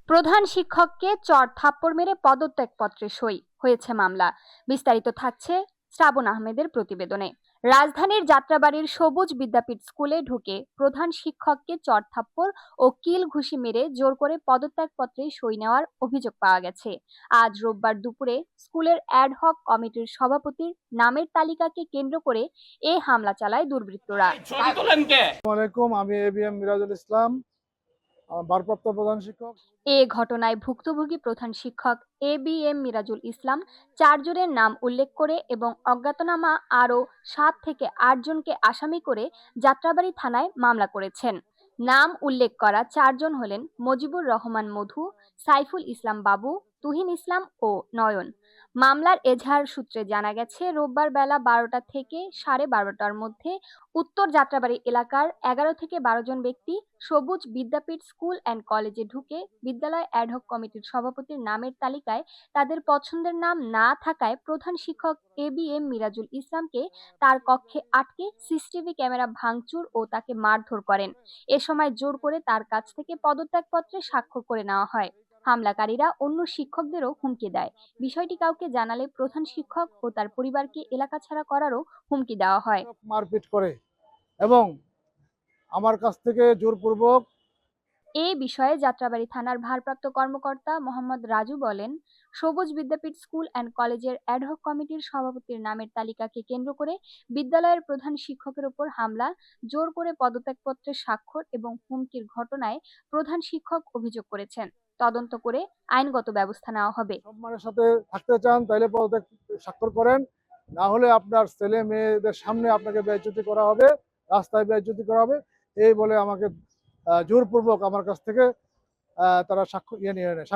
প্রধান শিক্ষককে চর থাপ্পড় মেরে পদত্যাগপত্রে সই হয়েছে মামলা। বিস্তারিত থাকছে শ্রাবণ আহমেদের প্রতিবেদনে। রাজধানীর যাত্রাবাড়ির সবুজ বিদ্যাপীঠ স্কুলে ঢুকে প্রধান শিক্ষককে চর থাপ্পড় ও কিল ঘুষি মেরে জোর করে পদত্যাগপত্রে সই নেওয়ার অভিযোগ পাওয়া গেছে। আজ রোববার দুপুরে স্কুলের অ্যাডহক কমিটির সভাপতির নামের তালিকাকে কেন্দ্র করে এ হামলা চালায় দুর্বৃত্তরা। আমি এবিএম মিরাজুল ইসলাম, ভারপ্রাপ্ত প্রধান শিক্ষক। এ ঘটনায় ভুক্তভোগী প্রধান শিক্ষক এবিএম মিরাজুল ইসলাম 4 জনের নাম উল্লেখ করে এবং অজ্ঞাতনামা আরও 7 থেকে 8 জনকে আসামি করে যাত্রাবাড়ি থানায় মামলা করেছেন। নাম উল্লেখ করা 4 জন হলেন মজিবুর রহমান মধু, সাইফুল ইসলাম বাবু, তুহিন ইসলাম ও নয়ন। মামলার এজাহার সূত্রে জানা গেছে, রোববার বেলা 12টা থেকে 12:30টার মধ্যে উত্তর যাত্রাবাড়ি এলাকার 11 থেকে 12 জন ব্যক্তি সবুজ বিদ্যাপীঠ স্কুল অ্যান্ড কলেজে ঢুকে বিদ্যালয় অ্যাডহক কমিটির সভাপতির নামের তালিকায় তাদের পছন্দের নাম না থাকায় প্রধান শিক্ষক এবিএম মিরাজুল ইসলামকে তার কক্ষে আটকে সিসিটিভি ক্যামেরা ভাঙচুর ও তাকে মারধর করেন। এ সময় জোর করে তার কাছ থেকে পদত্যাগপত্রে স্বাক্ষর করে নেওয়া হয়। হামলাকারীরা অন্য শিক্ষকদেরও হুমকি দেয়। বিষয়টি কাউকে জানালে প্রধান শিক্ষক ও তার পরিবারকে এলাকা ছাড়া করারও হুমকি দেওয়া হয়। মারপিট করে এবং আমার কাছ থেকে জোরপূর্বক। এ বিষয়ে যাত্রাবাড়ি থানার ভারপ্রাপ্ত কর্মকর্তা মোহাম্মদ রাজু বলেন, সবুজ বিদ্যাপীঠ স্কুল অ্যান্ড কলেজের অ্যাডহক কমিটির সভাপতির নামের তালিকাকে কেন্দ্র করে বিদ্যালয়ের প্রধান শিক্ষকের উপর হামলা, জোর করে পদত্যাগপত্রের স্বাক্ষর এবং হুমকির ঘটনায় প্রধান শিক্ষক অভিযোগ করেছেন। তদন্ত করে আইনগত ব্যবস্থা নেওয়া হবে। সম্মানের সাথে থাকতে চান তাহলে পদত্যাগ স্বাক্ষর করেন, না হলে আপনার ছেলে মেয়েদের সামনে আপনাকে বেইজ্জতি করা হবে, রাস্তায় বেইজ্জতি করা হবে, এই বলে আমাকে জোরপূর্বক আমার কাছ থেকে তারা স্বাক্ষর নিয়ে নেয়।